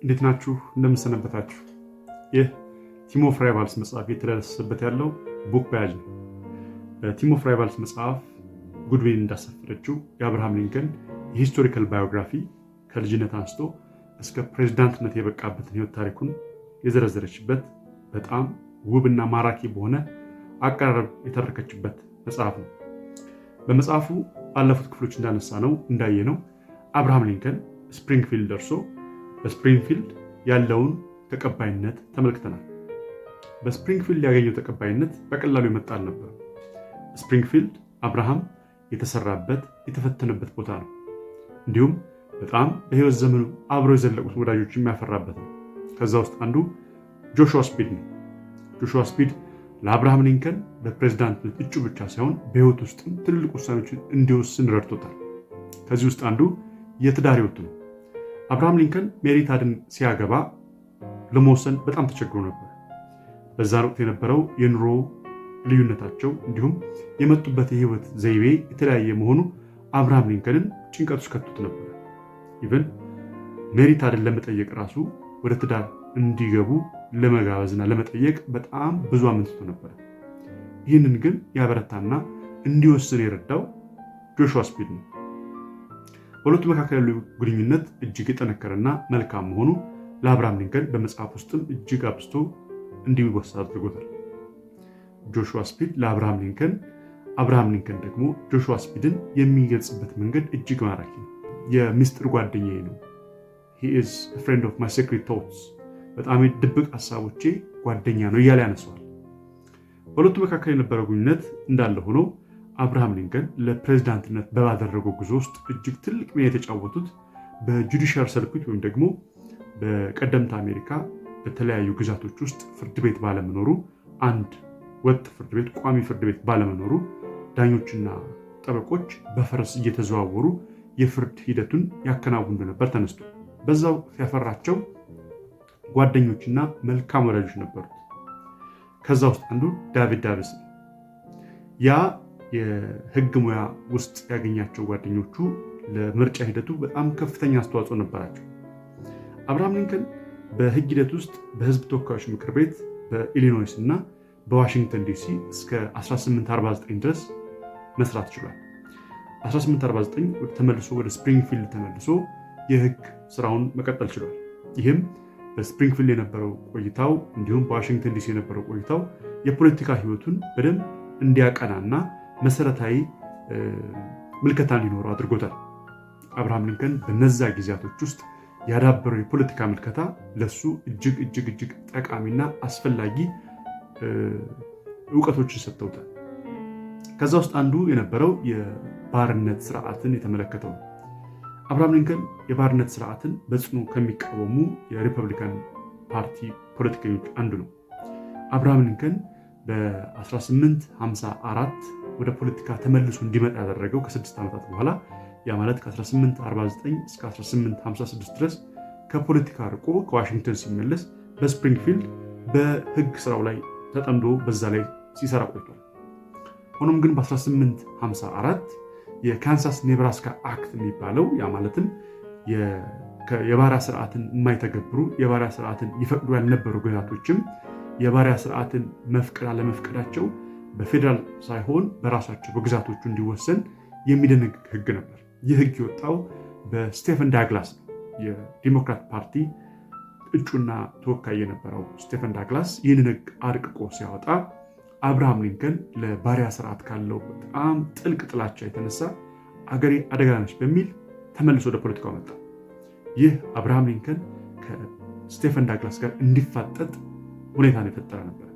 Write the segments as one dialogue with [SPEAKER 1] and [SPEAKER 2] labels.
[SPEAKER 1] እንዴት ናችሁ? እንደምንሰነበታችሁ። ይህ ቲም ኦፍ ራይቫልስ መጽሐፍ የተደረሰበት ያለው ቡክ ባያጅ ነው። ቲም ኦፍ ራይቫልስ መጽሐፍ ጉድዊን እንዳሰፈረችው የአብርሃም ሊንከን የሂስቶሪካል ባዮግራፊ ከልጅነት አንስቶ እስከ ፕሬዝዳንትነት የበቃበትን ህይወት ታሪኩን የዘረዘረችበት በጣም ውብና ማራኪ በሆነ አቀራረብ የተረከችበት መጽሐፍ ነው። በመጽሐፉ ባለፉት ክፍሎች እንዳየነው አብርሃም ሊንከን ስፕሪንግፊልድ ደርሶ በስፕሪንግፊልድ ያለውን ተቀባይነት ተመልክተናል። በስፕሪንግፊልድ ያገኘው ተቀባይነት በቀላሉ የመጣ አልነበረም። ስፕሪንግፊልድ አብርሃም የተሰራበት የተፈተነበት ቦታ ነው። እንዲሁም በጣም በህይወት ዘመኑ አብረው የዘለቁት ወዳጆች የሚያፈራበት ነው። ከዛ ውስጥ አንዱ ጆሹዋ ስፒድ ነው። ጆሹዋ ስፒድ ለአብርሃም ሊንከን በፕሬዝዳንትነት እጩ ብቻ ሳይሆን በህይወት ውስጥም ትልልቅ ውሳኔዎችን እንዲወስን ረድቶታል። ከዚህ ውስጥ አንዱ የትዳር ህይወቱ ነው። አብርሃም ሊንከን ሜሪ ታድን ሲያገባ ለመወሰን በጣም ተቸግሮ ነበር። በዛን ወቅት የነበረው የኑሮ ልዩነታቸው እንዲሁም የመጡበት የህይወት ዘይቤ የተለያየ መሆኑ አብርሃም ሊንከንን ጭንቀት ውስጥ ከቶት ነበር። ኢቨን ሜሪ ታድን ለመጠየቅ ራሱ ወደ ትዳር እንዲገቡ ለመጋበዝና ለመጠየቅ በጣም ብዙ አመንትቶ ነበር። ይህንን ግን ያበረታና እንዲወስን የረዳው ጆሹዋ ስፒድ ነው። በሁለቱ መካከል ያለው ግንኙነት እጅግ የጠነከረና መልካም መሆኑ ለአብርሃም ሊንከን በመጽሐፍ ውስጥም እጅግ አብዝቶ እንዲወሳ አድርጎታል። ጆሹዋ ስፒድ ለአብርሃም ሊንከን፣ አብርሃም ሊንከን ደግሞ ጆሹዋ ስፒድን የሚገልጽበት መንገድ እጅግ ማራኪ ነው። የሚስጥር ጓደኛዬ ነው፣ he is a friend of my secret thoughts፣ በጣም የድብቅ ሀሳቦቼ ጓደኛ ነው እያለ ያነሳዋል። በሁለቱ መካከል የነበረው ግንኙነት እንዳለ ሆኖ አብርሃም ሊንከን ለፕሬዝዳንትነት ባደረገው ጉዞ ውስጥ እጅግ ትልቅ ሚና የተጫወቱት በጁዲሻል ሰርኩት ወይም ደግሞ በቀደምት አሜሪካ በተለያዩ ግዛቶች ውስጥ ፍርድ ቤት ባለመኖሩ፣ አንድ ወጥ ፍርድ ቤት ቋሚ ፍርድ ቤት ባለመኖሩ ዳኞችና ጠበቆች በፈረስ እየተዘዋወሩ የፍርድ ሂደቱን ያከናውኑ እንደነበር ተነስቶ በዛው ያፈራቸው ጓደኞችና መልካም ወዳጆች ነበሩት። ከዛ ውስጥ አንዱ ዳቪድ ዳቪስ ነው። ያ የህግ ሙያ ውስጥ ያገኛቸው ጓደኞቹ ለምርጫ ሂደቱ በጣም ከፍተኛ አስተዋጽኦ ነበራቸው። አብርሃም ሊንከን በህግ ሂደት ውስጥ በህዝብ ተወካዮች ምክር ቤት በኢሊኖይስ እና በዋሽንግተን ዲሲ እስከ 1849 ድረስ መስራት ችሏል። 1849 ተመልሶ ወደ ስፕሪንግፊልድ ተመልሶ የህግ ስራውን መቀጠል ችሏል። ይህም በስፕሪንግፊልድ የነበረው ቆይታው እንዲሁም በዋሽንግተን ዲሲ የነበረው ቆይታው የፖለቲካ ህይወቱን በደንብ እንዲያቀናና መሰረታዊ ምልከታ እንዲኖረው አድርጎታል። አብርሃም ሊንከን በነዛ ጊዜያቶች ውስጥ ያዳበረው የፖለቲካ ምልከታ ለሱ እጅግ ጠቃሚና አስፈላጊ እውቀቶችን ሰጥተውታል። ከዛ ውስጥ አንዱ የነበረው የባርነት ስርዓትን የተመለከተው ነው። አብርሃም ሊንከን የባርነት ስርዓትን በጽኑ ከሚቃወሙ የሪፐብሊካን ፓርቲ ፖለቲከኞች አንዱ ነው። አብርሃም ሊንከን በ1854 ወደ ፖለቲካ ተመልሶ እንዲመጣ ያደረገው ከ6 ዓመታት በኋላ ያ ማለት ከ1849 እስከ 1856 ድረስ ከፖለቲካ ርቆ ከዋሽንግተን ሲመለስ በስፕሪንግፊልድ በህግ ስራው ላይ ተጠምዶ በዛ ላይ ሲሰራ ቆይቷል። ሆኖም ግን በ1854 የካንሳስ ኔብራስካ አክት የሚባለው ያ ማለትም የባሪያ ስርዓትን የማይተገብሩ የባሪያ ስርዓትን ይፈቅዱ ያልነበሩ ግዛቶችም የባሪያ ስርዓትን መፍቀድ አለመፍቀዳቸው በፌዴራል ሳይሆን በራሳቸው በግዛቶቹ እንዲወሰን የሚደነግግ ህግ ነበር። ይህ ህግ የወጣው በስቴፈን ዳግላስ ነው። የዲሞክራት ፓርቲ እጩና ተወካይ የነበረው ስቴፈን ዳግላስ ይህንን ህግ አርቅቆ ሲያወጣ አብርሃም ሊንከን ለባሪያ ስርዓት ካለው በጣም ጥልቅ ጥላቻ የተነሳ አገሬ አደጋ ነች በሚል ተመልሶ ወደ ፖለቲካው መጣ። ይህ አብርሃም ሊንከን ከስቴፈን ዳግላስ ጋር እንዲፋጠጥ ሁኔታን የፈጠረ ነበር።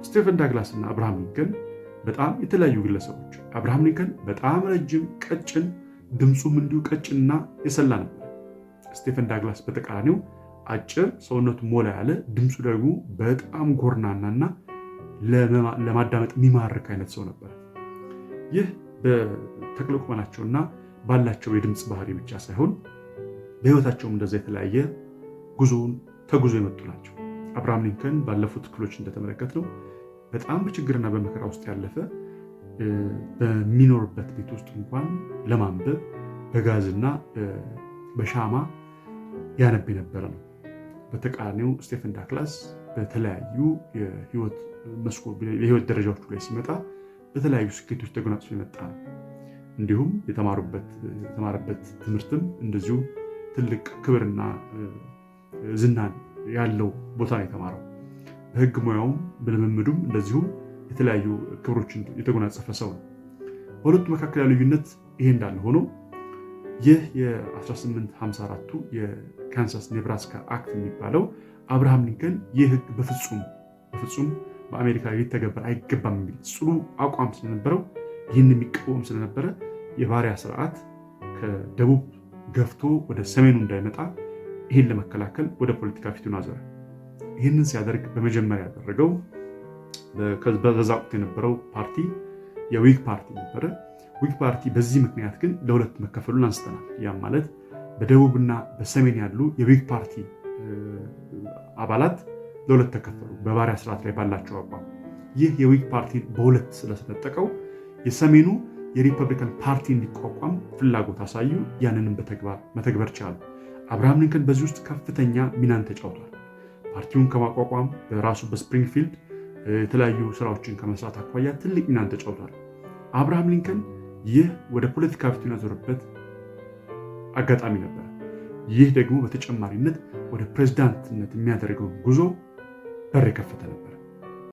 [SPEAKER 1] ስቴፈን ዳግላስ እና አብርሃም ሊንከን በጣም የተለያዩ ግለሰቦች። አብርሃም ሊንከን በጣም ረጅም ቀጭን፣ ድምፁም እንዲሁ ቀጭንና የሰላ ነበር። ስቴፈን ዳግላስ በተቃራኒው አጭር፣ ሰውነቱ ሞላ ያለ፣ ድምፁ ደግሞ በጣም ጎርናናና ለማዳመጥ የሚማርክ አይነት ሰው ነበር። ይህ በተክለ ቁመናቸውና ባላቸው የድምፅ ባህሪ ብቻ ሳይሆን በህይወታቸውም እንደዛ የተለያየ ጉዞውን ተጉዞ የመጡ ናቸው። አብርሃም ሊንከን ባለፉት ክፍሎች እንደተመለከትነው በጣም በችግርና በመከራ ውስጥ ያለፈ በሚኖርበት ቤት ውስጥ እንኳን ለማንበብ በጋዝና በሻማ ያነብ የነበረ ነው። በተቃራኒው ስቴፈን ዳግላስ በተለያዩ የህይወት ደረጃዎቹ ላይ ሲመጣ በተለያዩ ስኬቶች ተጎናጽፎ የመጣ ነው። እንዲሁም የተማረበት ትምህርትም እንደዚሁ ትልቅ ክብርና ዝናን ያለው ቦታ ነው የተማረው። በህግ ሙያውም በልምምዱም እንደዚሁ የተለያዩ ክብሮችን የተጎናጸፈ ሰው ነው። በሁለቱ መካከል ያለው ልዩነት ይሄ እንዳለ ሆኖ ይህ የ1854ቱ የካንሳስ ኔብራስካ አክት የሚባለው አብርሃም ሊንከን ይህ ህግ በፍጹም በአሜሪካ ሊተገበር አይገባም የሚል ጽኑ አቋም ስለነበረው ይህን የሚቃወም ስለነበረ የባሪያ ስርዓት ከደቡብ ገፍቶ ወደ ሰሜኑ እንዳይመጣ ይህን ለመከላከል ወደ ፖለቲካ ፊቱን አዞረ። ይህንን ሲያደርግ በመጀመሪያ ያደረገው በዛ ወቅት የነበረው ፓርቲ የዊግ ፓርቲ ነበረ። ዊግ ፓርቲ በዚህ ምክንያት ግን ለሁለት መከፈሉን አንስተናል። ያም ማለት በደቡብና በሰሜን ያሉ የዊግ ፓርቲ አባላት ለሁለት ተከፈሉ በባሪያ ስርዓት ላይ ባላቸው አቋም። ይህ የዊግ ፓርቲን በሁለት ስለተነጠቀው የሰሜኑ የሪፐብሊካን ፓርቲ እንዲቋቋም ፍላጎት አሳዩ። ያንንም መተግበር ቻሉ። አብርሃም ሊንከን በዚህ ውስጥ ከፍተኛ ሚናን ተጫውቷል። ፓርቲውን ከማቋቋም በራሱ በስፕሪንግፊልድ የተለያዩ ስራዎችን ከመስራት አኳያ ትልቅ ሚናን ተጫውቷል። አብርሃም ሊንከን ይህ ወደ ፖለቲካ ፊቱን ያዞረበት አጋጣሚ ነበር። ይህ ደግሞ በተጨማሪነት ወደ ፕሬዝዳንትነት የሚያደርገውን ጉዞ በር የከፈተ ነበር።